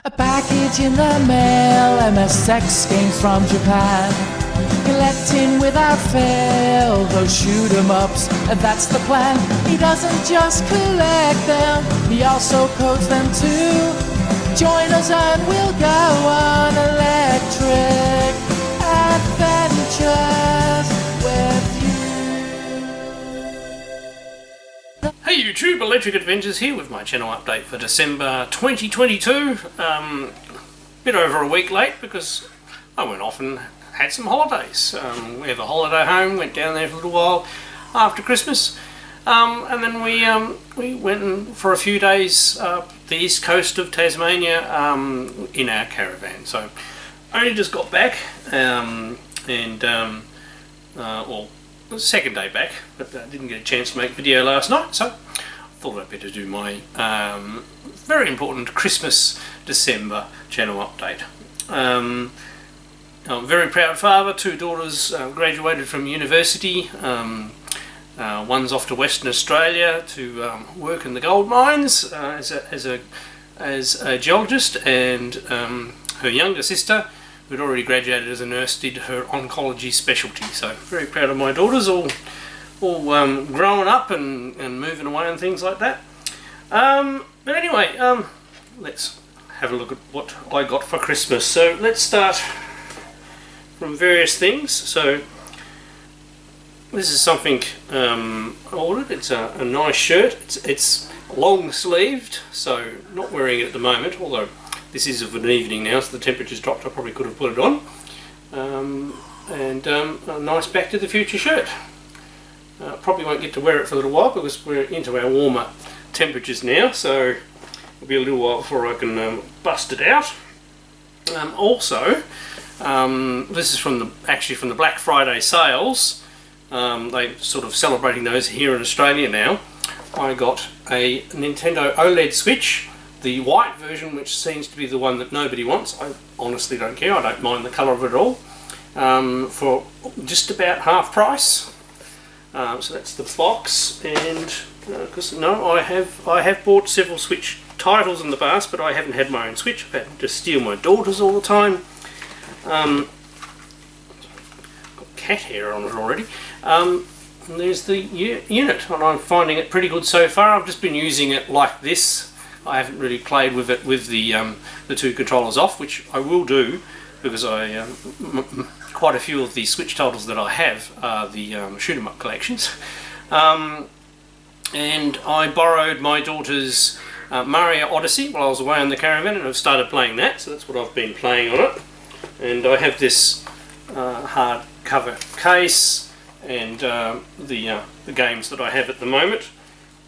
A package in the mail, MSX games from Japan. Collecting without fail, those shoot 'em ups, and that's the plan. He doesn't just collect them, he also codes them too. Join us and we'll go on electric adventures with you. Hey YouTube, Electric Adventures here with my channel update for December 2022. Bit over a week late because I went off and had some holidays. We have a holiday home, went down there for a little while after Christmas, and then we went for a few days the east coast of Tasmania in our caravan. So I only just got back, well, the second day back, but I didn't get a chance to make a video last night, so I thought I'd better do my very important Christmas December channel update. I'm a very proud father. Two daughters graduated from university. One's off to Western Australia to work in the gold mines as a geologist, and her younger sister, who'd already graduated as a nurse, did her oncology specialty. So very proud of my daughters, all growing up and moving away and things like that. But anyway, let's have a look at what I got for Christmas. So let's start from various things. So this is something I ordered. It's a nice shirt. It's long sleeved, so not wearing it at the moment, although this is of an evening now, so the temperature's dropped. I probably could have put it on. And a nice Back to the Future shirt. Probably won't get to wear it for a little while because we're into our warmer temperatures now, so it'll be a little while before I can bust it out. Also, this is from the Black Friday sales. They're sort of celebrating those here in Australia now. I got a Nintendo OLED Switch, the white version, which seems to be the one that nobody wants. I honestly don't care. I don't mind the colour of it at all. For just about half price. So that's the box, and because I have bought several Switch titles in the past, but I haven't had my own Switch. I've had to steal my daughter's all the time. Got cat hair on it already. And there's the unit, and I'm finding it pretty good so far. I've just been using it like this. I haven't really played with it with the two controllers off, which I will do because I quite a few of the Switch titles that I have are the shoot 'em up collections. And I borrowed my daughter's Mario Odyssey while I was away on the caravan, and I've started playing that, so that's what I've been playing on it. And I have this hard cover case and the games that I have at the moment.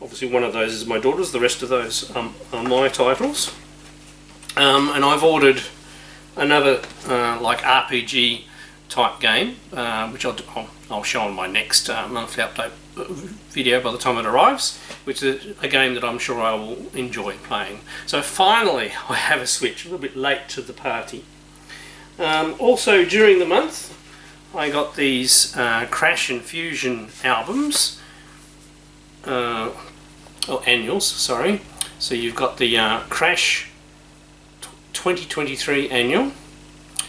Obviously one of those is my daughter's, the rest of those are my titles. And I've ordered another like RPG type game, which I'll show on my next monthly update video by the time it arrives, which is a game that I'm sure I will enjoy playing. So finally I have a Switch, a little bit late to the party. Also during the month I got these Crash and Fusion albums, or annuals, sorry. So you've got the Crash 2023 annual.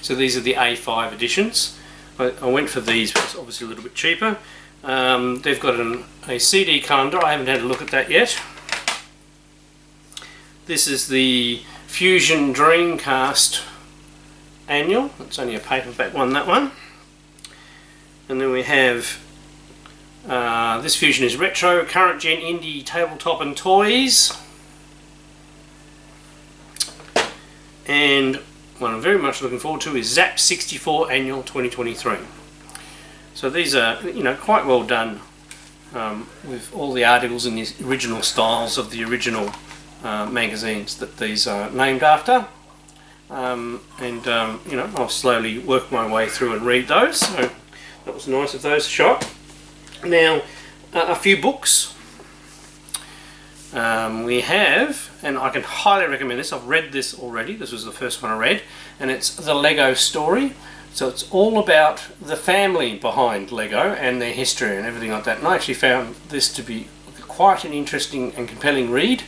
So these are the A5 editions. I went for these because it's obviously a little bit cheaper. They've got a CD calendar. I haven't had a look at that yet. This is the Fusion Dreamcast annual. It's only a paperback one, that one. And then we have this Fusion is retro, current gen indie tabletop and toys. And what I'm very much looking forward to is Zap 64 Annual 2023. So these are, quite well done with all the articles in the original styles of the original magazines that these are named after. I'll slowly work my way through and read those. So that was nice of those shot. Now, a few books. We have, and I can highly recommend this. I've read this already. This was the first one I read, and it's The Lego Story. So it's all about the family behind Lego and their history and everything like that. And I actually found this to be quite an interesting and compelling read.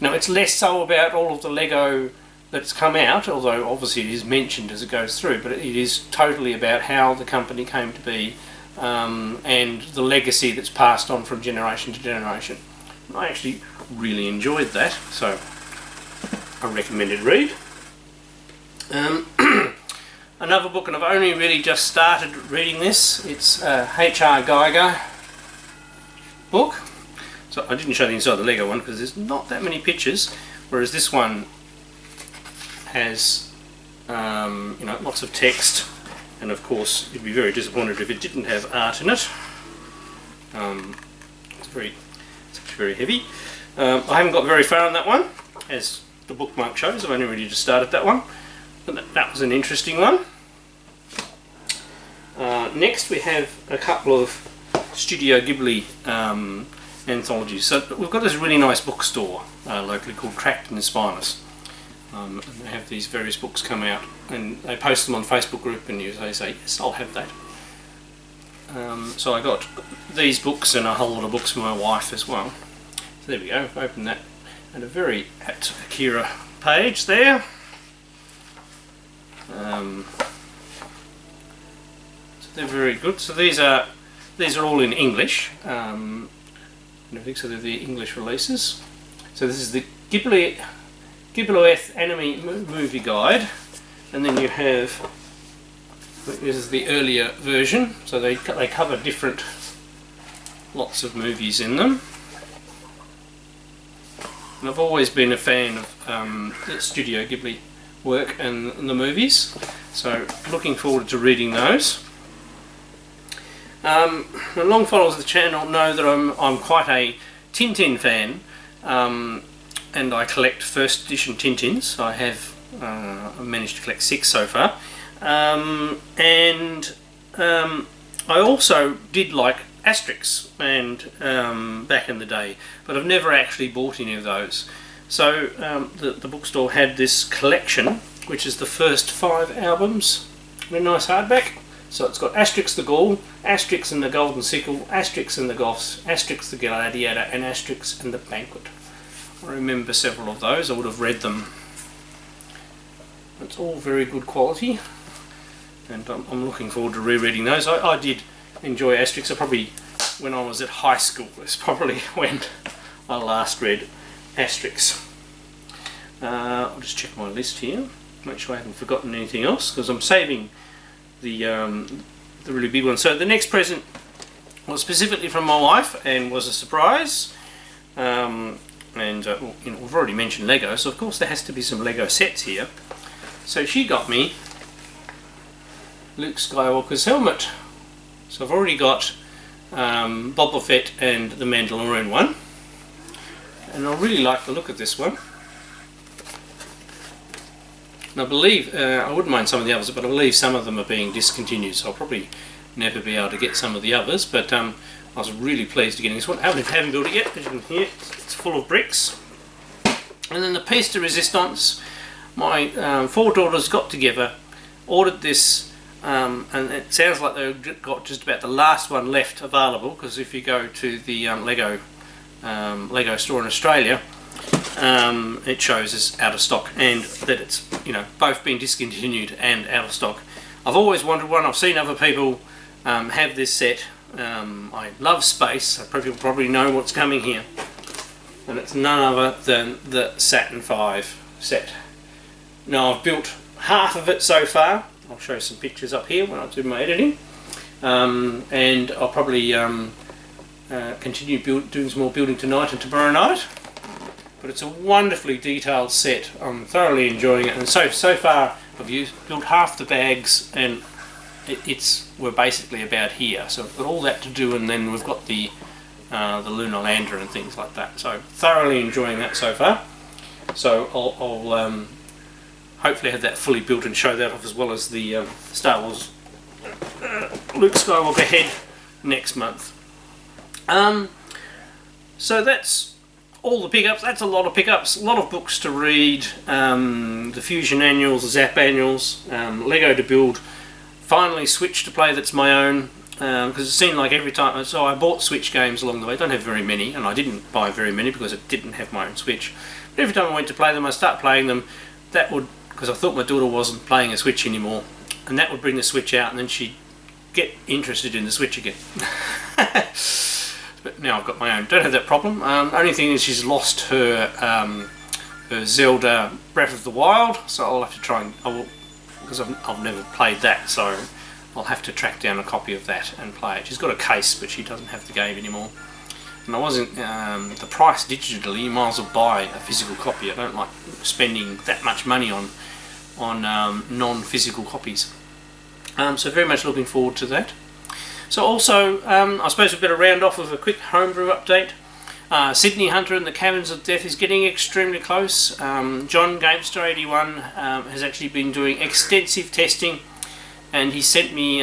Now, it's less so about all of the Lego that's come out, although obviously it is mentioned as it goes through, but it is totally about how the company came to be, and the legacy that's passed on from generation to generation. I actually really enjoyed that, so a recommended read. Another book, and I've only really just started reading this. It's H.R. Geiger book. So I didn't show the inside of the Lego one because there's not that many pictures, whereas this one has lots of text, and of course you'd be very disappointed if it didn't have art in it. It's actually very heavy. I haven't got very far on that one, as the bookmark shows. I've only really just started that one, but that was an interesting one. Next we have a couple of Studio Ghibli anthologies. So we've got this really nice bookstore locally called Tract and Spinus. And they have these various books come out, and they post them on Facebook group, and they say, yes, I'll have that. So I got these books and a whole lot of books for my wife as well. So there we go, open that, and a very apt Akira page there. So they're very good. So these are all in English, and everything. So they're the English releases. So this is the Ghibli Anime Movie Guide, and then you have, this is the earlier version. So they cover lots of movies in them. And I've always been a fan of the Studio Ghibli work and the movies, so looking forward to reading those. The long followers of the channel know that I'm quite a Tintin fan, and I collect first edition Tintins. I have managed to collect 6 so far, and I also did like Asterix and back in the day, but I've never actually bought any of those. So the bookstore had this collection, which is the first 5 albums in a nice hardback. So it's got Asterix the Gaul, Asterix and the Golden Sickle, Asterix and the Goths, Asterix the Gladiator, and Asterix and the Banquet. I remember several of those. I would have read them. It's all very good quality, and I'm looking forward to rereading those. I did enjoy Asterix. When I was at high school, that's probably when I last read Asterix. I'll just check my list here, make sure I haven't forgotten anything else, because I'm saving the really big one. So the next present was specifically from my wife and was a surprise. We've already mentioned Lego, so of course there has to be some Lego sets here. So she got me Luke Skywalker's helmet. So I've already got Boba Fett and the Mandalorian one, and I really like the look of this one. And I believe, I wouldn't mind some of the others, but I believe some of them are being discontinued, so I'll probably never be able to get some of the others, but I was really pleased to get this one. I haven't built it yet, as you can hear, it's full of bricks. And then the piece de resistance, my 4 daughters got together, ordered this, and it sounds like they've got just about the last one left available, because if you go to the Lego store in Australia, it shows it's out of stock, and that it's both been discontinued and out of stock. I've always wanted one. I've seen other people have this set. I love space, so people probably know what's coming here, and it's none other than the Saturn V set. Now I've built half of it so far. I'll show some pictures up here when I do my editing, and I'll probably continue doing some more building tonight and tomorrow night. But it's a wonderfully detailed set. I'm thoroughly enjoying it, and so far I've built half the bags, and we're basically about here. So we've got all that to do, and then we've got the lunar lander and things like that. So thoroughly enjoying that so far. So I'll hopefully have that fully built and show that off, as well as the Star Wars Luke Skywalker head next month. So that's all the pickups. That's a lot of pickups, a lot of books to read, the Fusion annuals, the Zap annuals, Lego to build, finally Switch to play that's my own, because it seemed like every time, so I bought Switch games along the way. I don't have very many, and I didn't buy very many because it didn't have my own Switch, But every time I went to play them, I start playing them, that would, because I thought my daughter wasn't playing a Switch anymore, and that would bring the Switch out, and then she'd get interested in the Switch again. But now I've got my own. Don't have that problem. Only thing is she's lost her Zelda Breath of the Wild, so I'll have to try and, because I've never played that, so I'll have to track down a copy of that and play it. She's got a case, but she doesn't have the game anymore. And I wasn't, the price digitally, you might as well buy a physical copy. I don't like spending that much money on non-physical copies. So very much looking forward to that. So also, I suppose we better round off with a quick homebrew update. Sydney Hunter and the Caverns of Death is getting extremely close. John Gamester81 has actually been doing extensive testing, and he sent me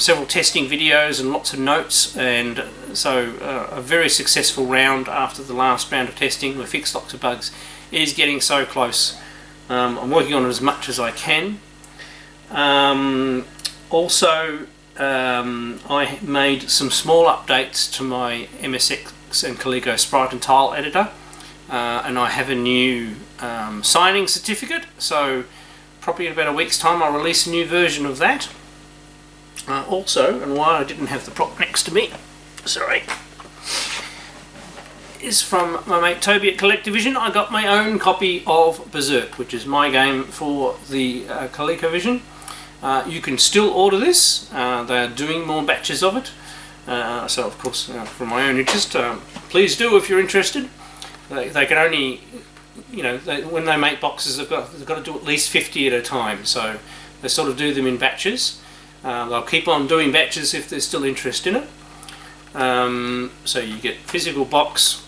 several testing videos and lots of notes, and so a very successful round after the last round of testing. We fixed lots of bugs. It is getting so close. I'm working on it as much as I can. Also, I made some small updates to my MSX and Coleco Sprite and Tile editor, and I have a new signing certificate, so probably in about a week's time I'll release a new version of that. Also, and why I didn't have the prop next to me, sorry, is from my mate Toby at ColecoVision. I got my own copy of Berserk, which is my game for the ColecoVision. You can still order this. They are doing more batches of it. So of course, for my own interest, please do if you're interested. They can only, when they make boxes, they've got to do at least 50 at a time. So they sort of do them in batches. They'll keep on doing batches if there's still interest in it. So you get physical box.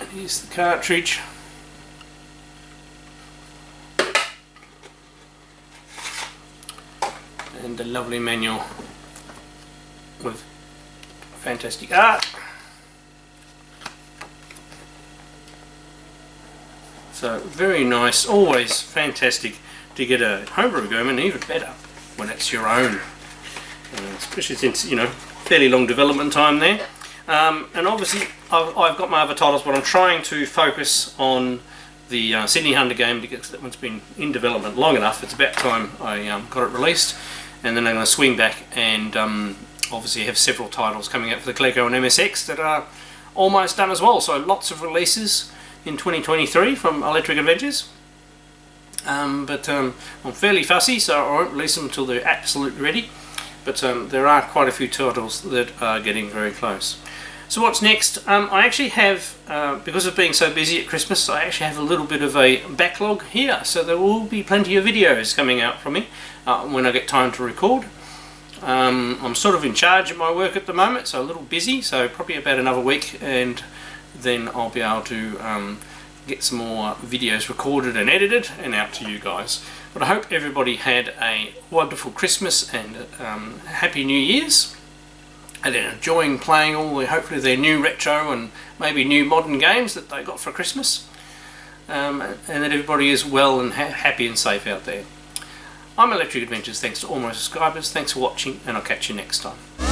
And here's the cartridge. And the lovely manual with fantastic art. So very nice, always fantastic to get a homebrew game, and even better when it's your own, especially since fairly long development time there. And obviously I've got my other titles, but I'm trying to focus on the Sydney Hunter game because that one's been in development long enough. It's about time I got it released. And then I'm going to swing back and obviously have several titles coming out for the Coleco and MSX that are almost done as well. So lots of releases in 2023 from Electric Adventures. But I'm fairly fussy, so I won't release them until they're absolutely ready. But there are quite a few titles that are getting very close. So what's next? I actually have, because of being so busy at Christmas, I actually have a little bit of a backlog here. So there will be plenty of videos coming out from me when I get time to record. I'm sort of in charge of my work at the moment, so a little busy, so probably about another week, and then I'll be able to get some more videos recorded and edited and out to you guys. But I hope everybody had a wonderful Christmas and Happy New Year's, and they're enjoying playing all hopefully their new retro and maybe new modern games that they got for Christmas, and that everybody is well and happy and safe out there. I'm Electric Adventures. Thanks to all my subscribers. Thanks for watching, and I'll catch you next time.